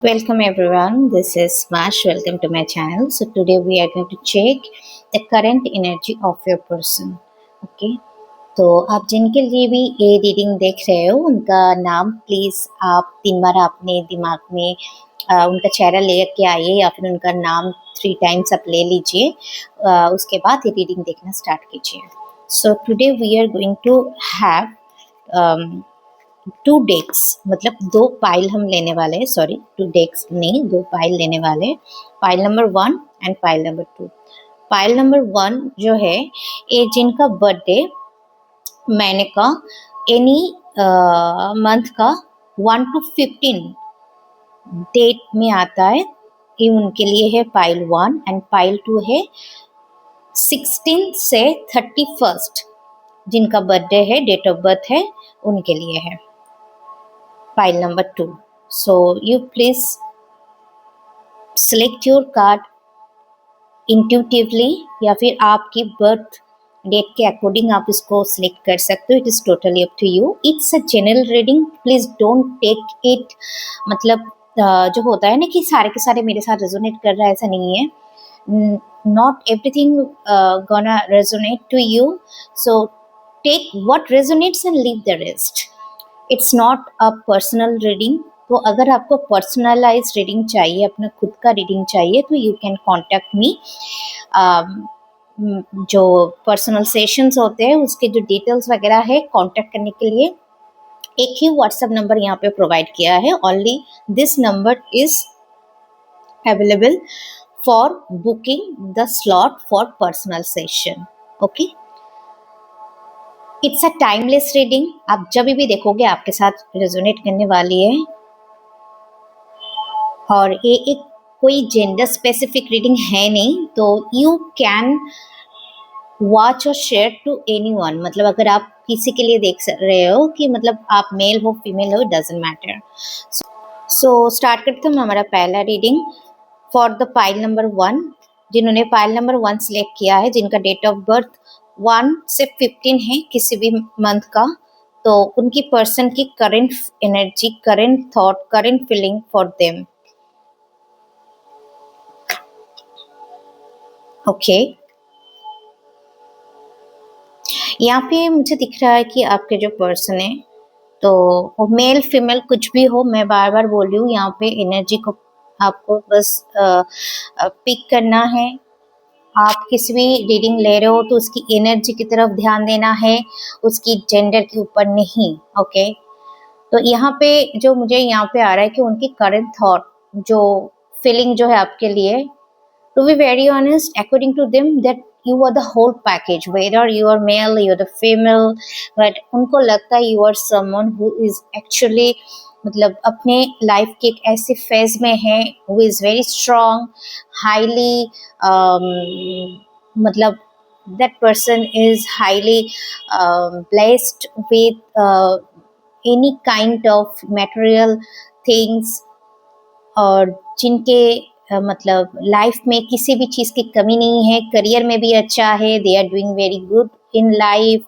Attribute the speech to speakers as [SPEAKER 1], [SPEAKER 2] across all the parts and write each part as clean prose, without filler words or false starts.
[SPEAKER 1] Welcome everyone, this is Mash. Welcome to my channel. So today we are going to check the current energy of your person. Okay. तो आप जिनके लिए भी ये reading देख रहे हो उनका नाम प्लीज़ आप 3 बार अपने दिमाग में उनका चेहरा ले के आइए या फिर उनका नाम 3 टाइम्स आप ले लीजिए। उसके बाद ये रीडिंग देखना स्टार्ट कीजिए। So today we are going to have 2 decks, मतलब 2 पाइल हम लेने वाले हैं। सॉरी, 2 डेक्स नहीं, 2 पाइल लेने वाले हैं। Pile number 1 and pile number 2। Pile number 1 जो है ये जिनका बर्थडे महीने का एनी मंथ का 1 to 15 डेट में आता है, ये उनके लिए है पाइल 1। एंड पाइल 2 है 16 से 31 जिनका बर्थडे है, डेट ऑफ बर्थ है, उनके लिए है pile number 2. So you please select your card intuitively या फिर आपकी बर्थ डेट के अकॉर्डिंग आप इसको सिलेक्ट कर सकते हो। It is totally up to you. It's a general reading, please don't take it मतलब जो होता है ना कि सारे के सारे मेरे साथ रेजोनेट कर रहा है, ऐसा नहीं है। Not everything gonna resonate to you, so take what resonates and leave the rest. It's not a personal reading. तो अगर आपको पर्सनलाइज रीडिंग चाहिए, अपना खुद का रीडिंग चाहिए, तो यू कैन कॉन्टैक्ट मी। जो पर्सनल सेशंस होते हैं उसके जो डिटेल्स वगैरह है कांटेक्ट करने के लिए एक ही व्हाट्सएप नंबर यहाँ पे प्रोवाइड किया है। Only this number is available for booking the slot for personal session. Okay, it's a timeless reading. आप जब भी देखोगे आपके साथ रेजोनेट करने वाली है। और ये एक कोई जेंडर स्पेसिफिक रीडिंग है नहीं, तो यू कैन वॉच और शेयर टू एनीवन। मतलब अगर आप किसी के लिए देख रहे हो कि मतलब आप मेल हो फीमेल हो, डजंट मैटर। सो स्टार्ट करते हैं हमारा पहला reading for the pile number 1। जिन्होंने पाइल नंबर 1 सिलेक्ट किया है, जिनका डेट ऑफ बर्थ 1 से 15 है किसी भी मंथ का, तो उनकी पर्सन की current energy, current through, current feeling for them. Okay, यहाँ पे मुझे दिख रहा है कि आपके जो पर्सन है, तो मेल फीमेल कुछ भी हो, मैं बार बार बोल रही हूँ, यहाँ पे एनर्जी को आपको बस पिक करना है। आप किसी भी रीडिंग ले रहे हो तो उसकी एनर्जी की तरफ ध्यान देना है, उसकी जेंडर के ऊपर नहीं। ओके, तो यहाँ पे जो मुझे यहाँ पे आ रहा है कि उनकी करंट थॉट, जो फीलिंग जो है आपके लिए, to be very honest, according to them, that you are the whole package, whether you are male, you are the female, but उनको लगता है you are someone who is actually मतलब अपने लाइफ के एक ऐसे फेज में है who is very strong, highly मतलब that person is highly blessed with any kind of material things, और जिनके मतलब लाइफ में किसी भी चीज़ की कमी नहीं है, करियर में भी अच्छा है, they are doing very good in life.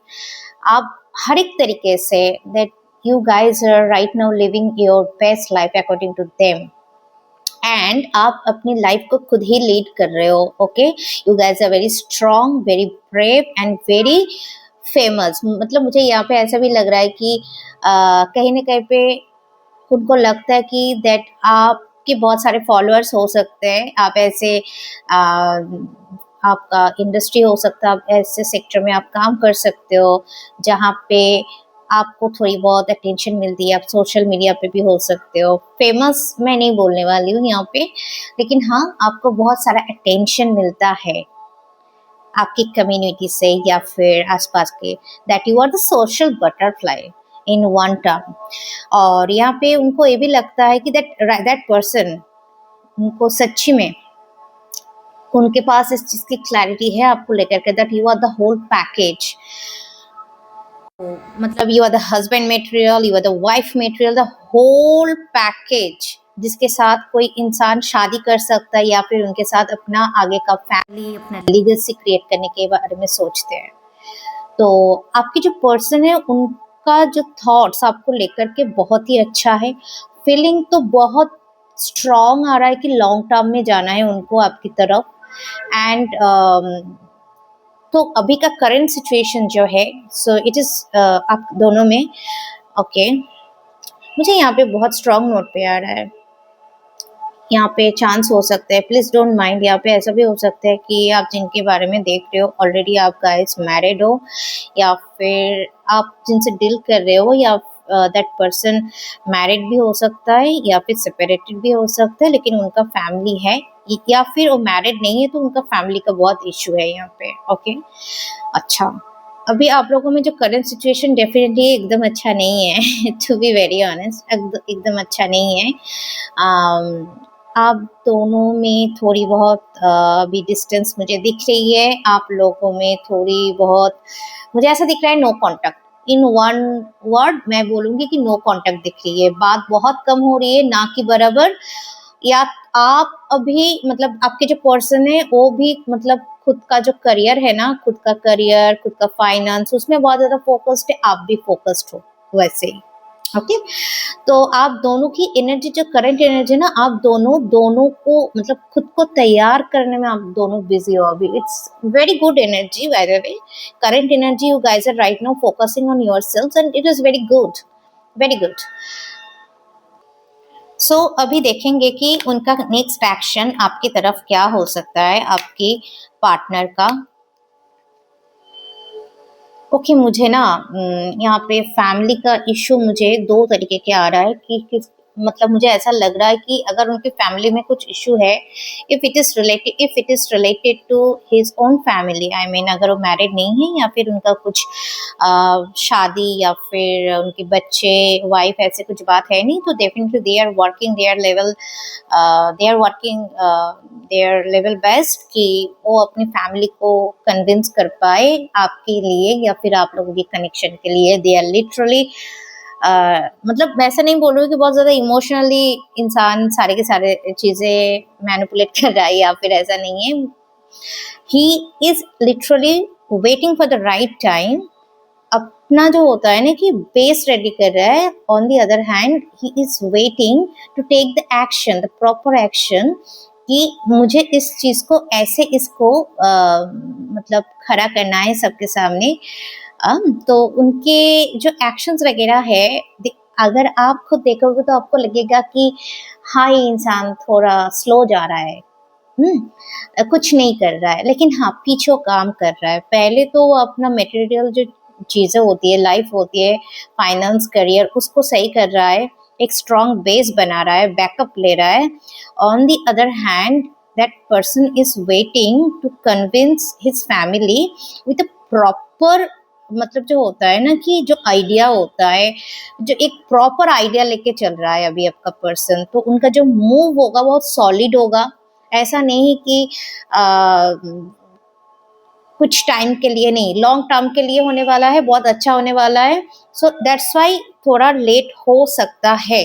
[SPEAKER 1] आप हर एक तरीके से that you guys are right now living your best life according to them, and आप अपनी लाइफ को खुद ही लीड कर रहे हो। Okay, you guys are very strong, very brave and very famous. मतलब मुझे यहाँ पे ऐसा भी लग रहा है कि कहीं ना कहीं पे उनको लगता है कि दैट आपके बहुत सारे फॉलोअर्स हो सकते हैं, आप ऐसे आपका इंडस्ट्री हो सकता है, आप ऐसे सेक्टर में आप काम कर सकते हो जहाँ पे आपको थोड़ी बहुत अटेंशन मिलती है। आप सोशल मीडिया पे भी हो सकते हो। फेमस मैं नहीं बोलने वाली हूँ यहाँ पे, लेकिन हाँ, आपको बहुत सारा अटेंशन मिलता है आपकी कम्युनिटी से या फिर आसपास के, that you are the social butterfly in one term. और यहाँ पे उनको ये भी लगता है कि दैट पर्सन, उनको सच्ची में उनके पास इस चीज़ की क्लैरिटी है आपको लेकर के, that you are the whole package. मतलब you are the husband material, you are the wife material, the whole package जिसके साथ कोई इंसान शादी कर सकता है या फिर उनके साथ अपना आगे का फैमिली, अपना लीगेसी क्रिएट करने के बारे में सोचते हैं। तो आपकी जो पर्सन है उनका जो थॉट्स आपको लेकर के बहुत ही अच्छा है। फीलिंग तो बहुत स्ट्रॉन्ग आ रहा है कि लॉन्ग टर्म में जाना है उनको आपकी तरफ। एंड तो अभी का करंट सिचुएशन जो है, सो इट इज़ आप दोनों में, ओके। मुझे यहाँ पे बहुत स्ट्रॉन्ग नोट पे आ रहा है। यहाँ पे चांस हो सकता है, प्लीज़ डोंट माइंड, यहाँ पे ऐसा भी हो सकता है कि आप जिनके बारे में देख रहे हो ऑलरेडी आप गाइस मैरिड हो, या फिर आप जिनसे डील कर रहे हो, या दैट पर्सन मैरिड भी हो सकता है या फिर सेपरेटेड भी हो सकता है, लेकिन उनका फैमिली है, या फिर वो मैरिड नहीं है तो उनका फैमिली का बहुत इशू है यहाँ पे, ओके। अच्छा, अभी आप लोगों में जो करंट सिचुएशन डेफिनेटली एकदम अच्छा नहीं है टू बी वेरी ऑनेस्ट, एकदम अच्छा नहीं है। आप दोनों में थोड़ी बहुत अभी डिस्टेंस मुझे दिख रही है, आप लोगों में थोड़ी बहुत मुझे ऐसा दिख रहा है no contact. In one word मैं बोलूँगी कि नो कॉन्टैक्ट दिख रही है, बात बहुत कम हो रही है, ना कि बराबर। या आप अभी मतलब आपके जो पर्सन है वो भी मतलब खुद का जो करियर है ना, खुद का करियर, खुद का फाइनेंस, उसमें बहुत ज़्यादा फोकस्ड है, आप भी फोकस्ड हो वैसे ही, ओके। तो आप दोनों की एनर्जी, जो करंट एनर्जी है ना, आप दोनों को मतलब खुद को तैयार करने में आप दोनों बिजी हो अभी। It's very good energy by the way, current energy. You guys are right now focusing on yourselves and it is very good, very good. So अभी देखेंगे कि उनका नेक्स्ट एक्शन आपकी तरफ क्या हो सकता है, आपकी पार्टनर का। ओके, मुझे ना यहाँ पे फैमिली का इशू मुझे दो तरीके के आ रहा है कि किस मतलब मुझे ऐसा लग रहा है कि अगर उनकी फैमिली में कुछ इशू है, if it is related to his own family, I mean अगर वो मैरिड नहीं है या फिर उनका कुछ शादी या फिर उनके बच्चे, वाइफ, ऐसे कुछ बात है नहीं, तो definitely they are working their level, they are working their level best कि वो अपनी फैमिली को कन्विंस कर पाए आपके लिए या फिर आप लोगों के कनेक्शन के लिए। दे आर लिटरली मतलब मैं ऐसा नहीं बोल रही हूँ कि बहुत ज़्यादा इमोशनली इंसान सारे के सारे चीज़ें मैनिपुलेट कर रहा है, या फिर ऐसा नहीं है। He is literally waiting for the right time, अपना जो होता है ना कि बेस रेडी कर रहा है। On the other hand he is waiting to take the action, the proper action, कि मुझे इस चीज़ को ऐसे इसको मतलब खड़ा करना है सबके सामने। तो उनके जो एक्शंस वगैरह है, अगर आप खुद देखोगे तो आपको लगेगा कि हाँ, ये इंसान थोड़ा स्लो जा रहा है, कुछ नहीं कर रहा है, लेकिन हाँ पीछे काम कर रहा है। पहले तो वो अपना मटेरियल जो चीज़ें होती है, लाइफ होती है, फाइनेंस, करियर, उसको सही कर रहा है, एक स्ट्रॉन्ग बेस बना रहा है, बैकअप ले रहा है। On the other hand that person is waiting to convince his family with a proper, मतलब जो होता है ना कि जो आइडिया होता है, जो एक प्रॉपर आइडिया लेके चल रहा है अभी आपका पर्सन, तो उनका जो मूव होगा बहुत सॉलिड होगा। ऐसा नहीं कि कुछ टाइम के लिए नहीं, लॉन्ग टर्म के लिए होने वाला है, बहुत अच्छा होने वाला है। सो दैट्स वाई थोड़ा लेट हो सकता है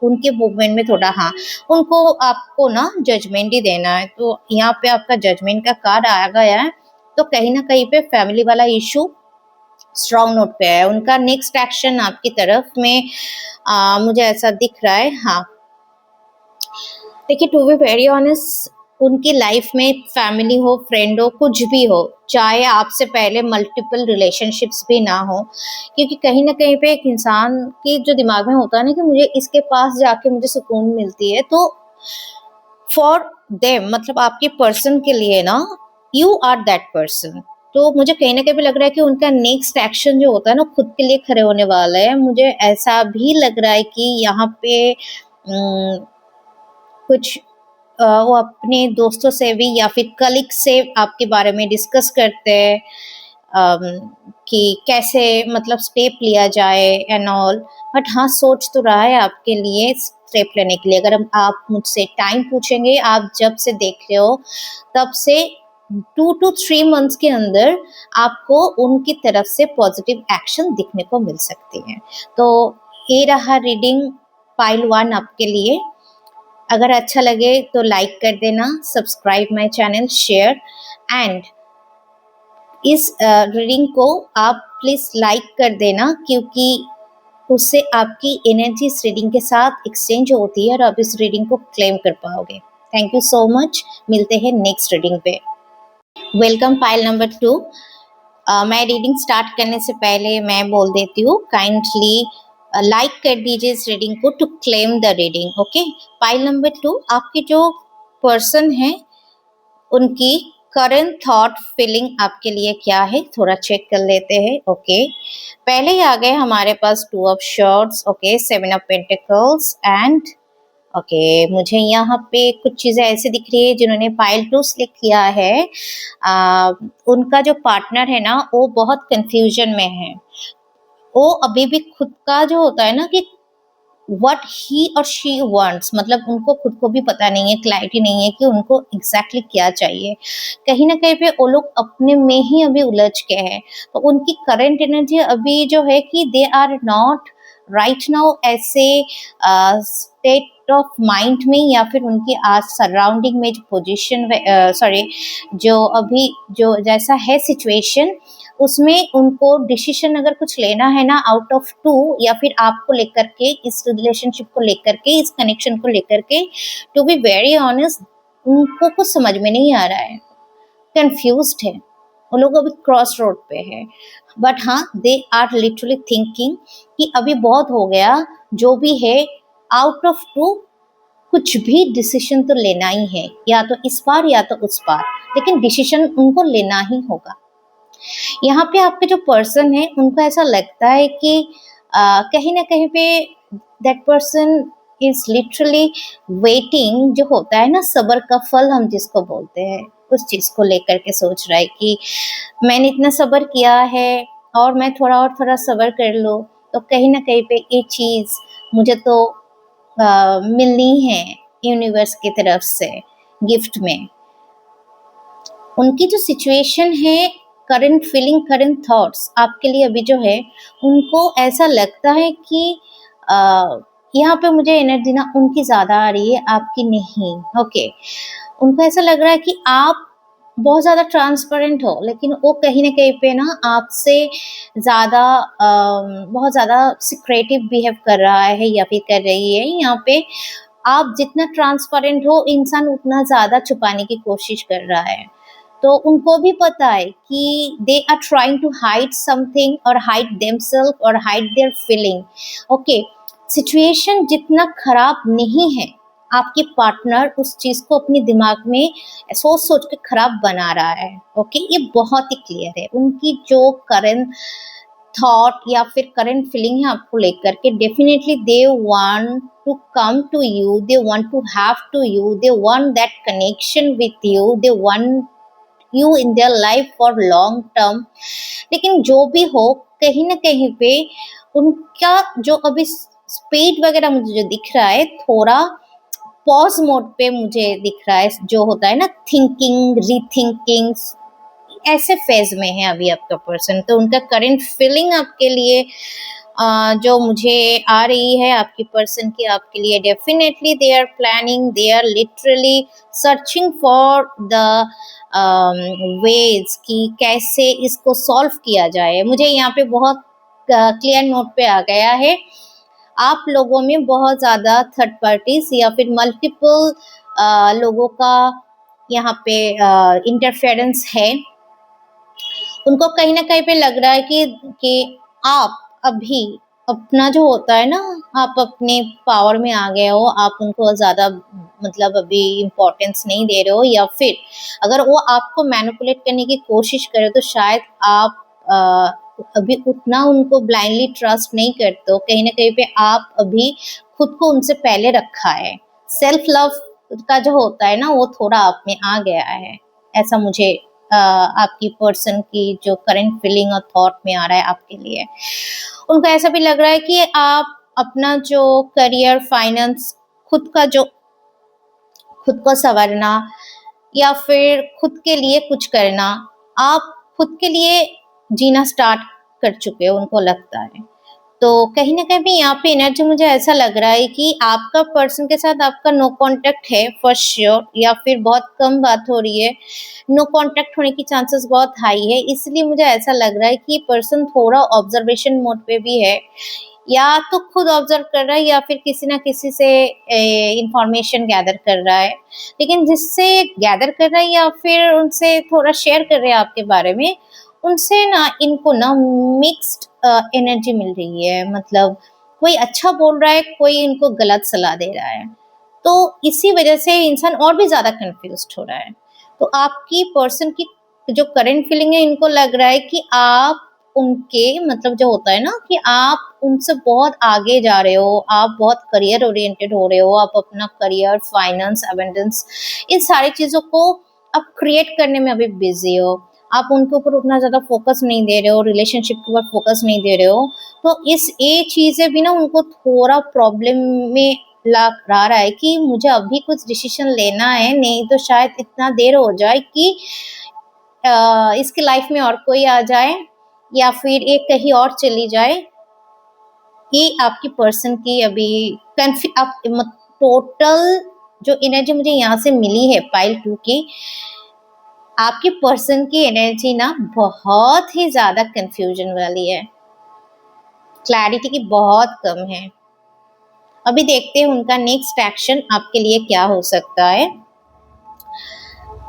[SPEAKER 1] उनके मूवमेंट में थोड़ा। हाँ, उनको आपको ना जजमेंट ही देना है, तो यहाँ पे आपका जजमेंट का कार्ड आ गया है, तो कहीं ना कहीं पे फैमिली वाला इशू स्ट्रॉन्ग नोट पे है। उनका नेक्स्ट एक्शन आपकी तरफ में मुझे ऐसा दिख रहा है। हाँ, देखिए, टू बी वेरी ऑनेस्ट, उनकी लाइफ में फैमिली हो, फ्रेंड हो, कुछ भी हो, चाहे आपसे पहले मल्टीपल रिलेशनशिप्स भी ना हो, क्योंकि कहीं ना कहीं पे एक इंसान की जो दिमाग में होता है ना कि मुझे इसके पास जाके मुझे सुकून मिलती है, तो फॉर देम, मतलब आपके पर्सन के लिए ना, यू आर दैट पर्सन। तो मुझे कहीं ना कहीं भी लग रहा है कि उनका नेक्स्ट एक्शन जो होता है ना, खुद के लिए खड़े होने वाला है। मुझे ऐसा भी लग रहा है कि यहाँ पे कुछ वो अपने दोस्तों से भी या फिर कलीग से आपके बारे में डिस्कस करते हैं कि कैसे मतलब स्टेप लिया जाए एंड ऑल। बट हाँ, सोच तो रहा है आपके लिए स्टेप लेने के लिए। अगर आप मुझसे टाइम पूछेंगे, आप जब से देख रहे हो तब से 2 to 3 months के अंदर आपको उनकी तरफ से पॉजिटिव एक्शन दिखने को मिल सकती है। तो ये रहा रीडिंग पाइल 1 आपके लिए। अगर अच्छा लगे तो लाइक कर देना, subscribe my channel, share, and इस रीडिंग को आप प्लीज़ लाइक कर देना, क्योंकि उससे आपकी एनर्जी इस रीडिंग के साथ एक्सचेंज होती है और आप इस रीडिंग को क्लेम कर पाओगे। Thank you so much. मिलते हैं नेक्स्ट रीडिंग पे। Welcome pile number 2। मैं रीडिंग स्टार्ट करने से पहले मैं बोल देती हूँ, काइंडली लाइक कर दीजिए इस रीडिंग को to claim the reading. Okay, pile number 2, आपके जो पर्सन है उनकी करंट थॉट फीलिंग आपके लिए क्या है, थोड़ा चेक कर लेते हैं। ओके, पहले ही आ गए हमारे पास 2 of shorts, okay, 7 of pentacles and okay, मुझे यहाँ पे कुछ चीज़ें ऐसी दिख रही है जिन्होंने पाइल 2 सेलेक्ट किया है। उनका जो पार्टनर है ना वो बहुत कंफ्यूजन में है। वो अभी भी खुद का जो होता है ना कि व्हाट ही और शी वांट्स, मतलब उनको खुद को भी पता नहीं है, क्लैरिटी नहीं है कि उनको एग्जैक्टली क्या चाहिए। कहीं ना कहीं पे वो लोग अपने में ही अभी उलझ के हैं। तो उनकी करंट एनर्जी अभी जो है कि they are not right now ऐसे स्टेट ऑफ माइंड में, या फिर उनकी आज सराउंडिंग में जो पोजीशन, सॉरी, जो अभी जो जैसा है सिचुएशन, उसमें उनको डिसीजन अगर कुछ लेना है ना आउट ऑफ 2, या फिर आपको लेकर के, इस रिलेशनशिप को लेकर के, इस कनेक्शन को लेकर के, टू बी वेरी ऑनेस्ट उनको कुछ समझ में नहीं आ रहा है, कंफ्यूज्ड है। वो लोग अभी क्रॉस रोड पे है। बट हाँ, दे आर लिटरली थिंकिंग कि अभी बहुत हो गया, जो भी है आउट ऑफ 2 कुछ भी डिसीजन तो लेना ही है, या तो इस पार या तो उस पार, लेकिन डिसीजन उनको लेना ही होगा। यहाँ पे आपके जो पर्सन है उनको ऐसा लगता है कि कहीं ना कहीं पे that person is literally waiting, जो होता है ना सब्र का फल हम जिसको बोलते हैं, उस चीज को लेकर के सोच रहा है कि मैंने इतना सब्र किया है और मैं थोड़ा और थोड़ा सब्र कर लो तो कहीं ना कहीं पे ये चीज मुझे तो मिलनी है यूनिवर्स की तरफ से गिफ्ट में। उनकी जो सिचुएशन है, करंट फीलिंग, करंट थॉट्स आपके लिए अभी जो है, उनको ऐसा लगता है कि यहाँ पे मुझे एनर्जी ना उनकी ज़्यादा आ रही है, आपकी नहीं। ओके, उनको ऐसा लग रहा है कि आप बहुत ज़्यादा ट्रांसपेरेंट हो, लेकिन वो कहीं ना कहीं पे ना आपसे ज़्यादा बहुत ज़्यादा सिक्रेटिव बिहेव कर रहा है या फिर कर रही है। यहाँ पे आप जितना ट्रांसपेरेंट हो, इंसान उतना ज़्यादा छुपाने की कोशिश कर रहा है। तो उनको भी पता है कि they are trying to hide something और हाइड देमसेल्फ और hide their feeling. Okay, situation जितना खराब नहीं है, आपके पार्टनर उस चीज को अपने दिमाग में सोच सोच के खराब बना रहा है। ओके, ये बहुत ही क्लियर है। उनकी जो करंट थॉट या फिर करंट फीलिंग है आपको लेकर के, definitely they want to come to you, they want to have to you, they want that connection with you, they want you in their life for long term. लेकिन जो भी हो, कहीं ना कहीं पे उनका जो अभी स्पीड वगैरह मुझे जो दिख रहा है, थोड़ा पॉज मोड पे मुझे दिख रहा है, जो होता है ना थिंकिंग, रीथिंकिंग, ऐसे फेज में है अभी आपका पर्सन। तो उनका करंट फीलिंग आपके लिए जो मुझे आ रही है आपकी पर्सन की आपके लिए, definitely they are planning, they are literally searching for the ways कि कैसे इसको सॉल्व किया जाए। मुझे यहाँ पे बहुत क्लियर नोट पे आ गया है, आप लोगों में बहुत ज़्यादा थर्ड पार्टीज या फिर मल्टीपल लोगों का यहाँ पे इंटरफेरेंस है। उनको कहीं ना कहीं पे लग रहा है कि आप अभी अपना जो होता है ना, आप अपने पावर में आ गए हो, आप उनको ज़्यादा मतलब अभी इम्पोर्टेंस नहीं दे रहे हो, या फिर अगर वो आपको मैनिपुलेट करने की कोशिश करे तो शायद आप अभी उतना उनको ब्लाइंडली ट्रस्ट नहीं करते हो। कहीं ना कहीं पे आप अभी खुद को उनसे पहले रखा है। सेल्फ लव का जो होता है ना वो थोड़ा आप में आ गया है, ऐसा मुझे आपकी पर्सन की जो करंट फीलिंग और थॉट में आ रहा है आपके लिए। उनको ऐसा भी लग रहा है कि आप अपना जो करियर, फाइनेंस, खुद का जो खुद को संवरना या फिर खुद के लिए कुछ करना, आप खुद के लिए जीना स्टार्ट कर चुके हो उनको लगता है। तो कहीं ना कहीं यहाँ पे एनर्जी मुझे ऐसा लग रहा है कि आपका पर्सन के साथ आपका नो कांटेक्ट है फॉर श्योर, या फिर बहुत कम बात हो रही है, नो कांटेक्ट होने की चांसेस बहुत हाई है। इसलिए मुझे ऐसा लग रहा है कि पर्सन थोड़ा ऑब्जर्वेशन मोड पे भी है, या तो खुद ऑब्जर्व कर रहा है या फिर किसी ना किसी से इंफॉर्मेशन गैदर कर रहा है, लेकिन जिससे गैदर कर रहा है या फिर उनसे थोड़ा शेयर कर रहे हैं आपके बारे में, उनसे ना इनको ना मिक्स्ड एनर्जी मिल रही है। मतलब कोई अच्छा बोल रहा है, कोई इनको गलत सलाह दे रहा है, तो इसी वजह से इंसान और भी ज्यादा कंफ्यूज्ड हो रहा है। तो आपकी पर्सन की जो करंट फीलिंग है, इनको लग रहा है कि आप उनके मतलब जो होता है ना कि आप उनसे बहुत आगे जा रहे हो, आप बहुत करियर ओरिएंटेड हो रहे हो, आप अपना करियर, फाइनेंस, अबेंडेंस, इन सारी चीजों को आप क्रिएट करने में अभी बिजी हो। आप उनके ऊपर उतना ज्यादा फोकस नहीं दे रहे हो, रिलेशनशिप के ऊपर फोकस नहीं दे रहे हो। तो इस ये चीजें भी ना उनको थोड़ा प्रॉब्लम में ला रहा है कि मुझे अभी कुछ डिसीजन लेना है, नहीं तो शायद इतना देर हो जाए कि इसकी लाइफ में और कोई आ जाए या फिर एक कहीं और चली जाए। ये आपकी पर्सन की अभी आप टोटल जो एनर्जी मुझे यहाँ से मिली है पाइल 2 की, आपकी पर्सन की एनर्जी ना बहुत ही ज्यादा कंफ्यूजन वाली है, क्लैरिटी की बहुत कम है। अभी देखते हैं उनका नेक्स्ट एक्शन आपके लिए क्या हो सकता है।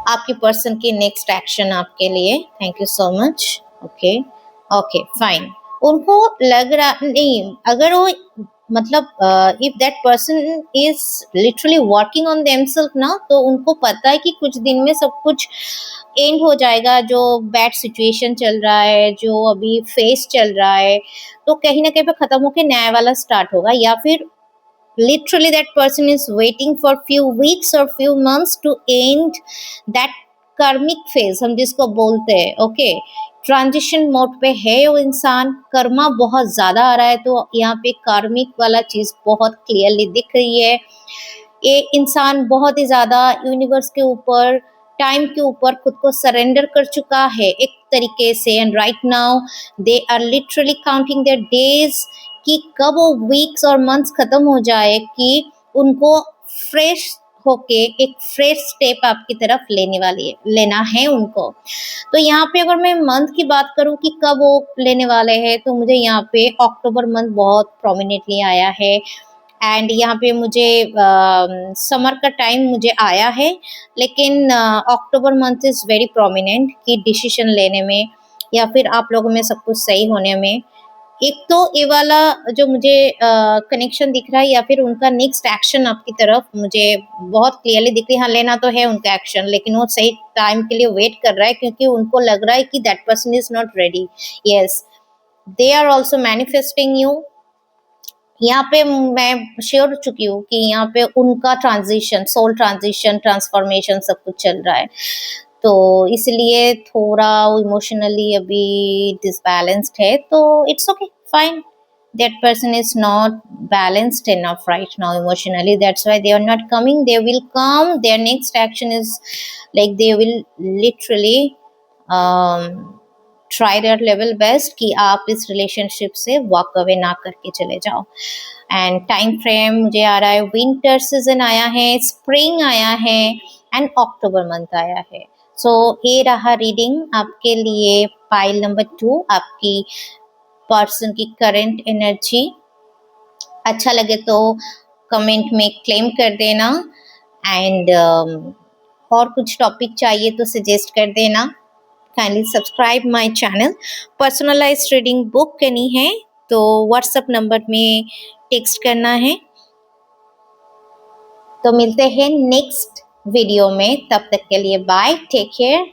[SPEAKER 1] आपकी पर्सन की नेक्स्ट एक्शन आपके लिए, thank you so much. Okay okay fine. उनको लग रहा नहीं, अगर वो मतलब if that person is literally working on themselves ना, तो उनको पता है कि कुछ दिन में सब कुछ एंड हो जाएगा। जो बैड सिचुएशन चल रहा है, जो अभी फेस चल रहा है, तो कहीं ना कहीं पे खत्म होके नया वाला स्टार्ट होगा। या फिर literally that person is waiting for few weeks or few months to end that karmic phase, हम जिसको बोलते हैं। ओके, ट्रांजिशन मोड पे है वो इंसान, कर्मा बहुत ज्यादा आ रहा है, तो यहाँ पे कार्मिक वाला चीज बहुत क्लियरली दिख रही है। ये इंसान बहुत ही ज्यादा यूनिवर्स के ऊपर, टाइम के ऊपर खुद को सरेंडर कर चुका है एक तरीके से। And right now they are literally counting their days कि कब वो वीक्स और मंथ्स खत्म हो जाए कि उनको फ्रेश होके एक फ्रेश स्टेप आपकी तरफ लेना है उनको। तो यहाँ पे अगर मैं मंथ की बात करूँ कि कब वो लेने वाले हैं, तो मुझे यहाँ पे अक्टूबर मंथ बहुत प्रोमिनेंटली आया है। एंड यहाँ पे मुझे समर का टाइम मुझे आया है, लेकिन अक्टूबर मंथ इज़ वेरी प्रोमिनेंट कि डिसीजन लेने में या फिर आप लोगों में सब कुछ सही होने में। एक तो ये वाला जो मुझे कनेक्शन दिख रहा है या फिर उनका नेक्स्ट एक्शन आपकी तरफ मुझे बहुत क्लियरली दिख रही है। हाँ, लेना तो है उनका एक्शन, लेकिन वो सही टाइम के लिए वेट कर रहा है क्योंकि उनको लग रहा है कि that person is not ready. Yes, they are also manifesting you. यहाँ पे मैं श्योर हो चुकी हूँ कि यहाँ पे उनका ट्रांजिशन, सोल ट्रांजिशन, ट्रांसफॉर्मेशन सब कुछ चल रहा है। तो इसलिए थोड़ा इमोशनली अभी डिसबैलेंस्ड है, तो it's okay fine. That person is not balanced enough right now emotionally, that's why they are not coming. They will come, their next action is like they will literally um, try there level best कि आप इस relationship से walk away ना करके चले जाओ। And time frame मुझे आ रहा है, विंटर सीजन आया है, स्प्रिंग आया है एंड अक्टूबर मंथ आया है। सो ये रहा रीडिंग आपके लिए पाइल नंबर 2, आपकी पर्सन की करंट एनर्जी। अच्छा लगे तो कमेंट में क्लेम कर देना। एंड और कुछ टॉपिक चाहिए तो सजेस्ट कर देना। Kindly subscribe my channel. Personalised reading book करनी है तो व्हाट्सएप नंबर में टेक्स्ट करना है। तो मिलते हैं नेक्स्ट वीडियो में, तब तक के लिए बाय, टेक केयर।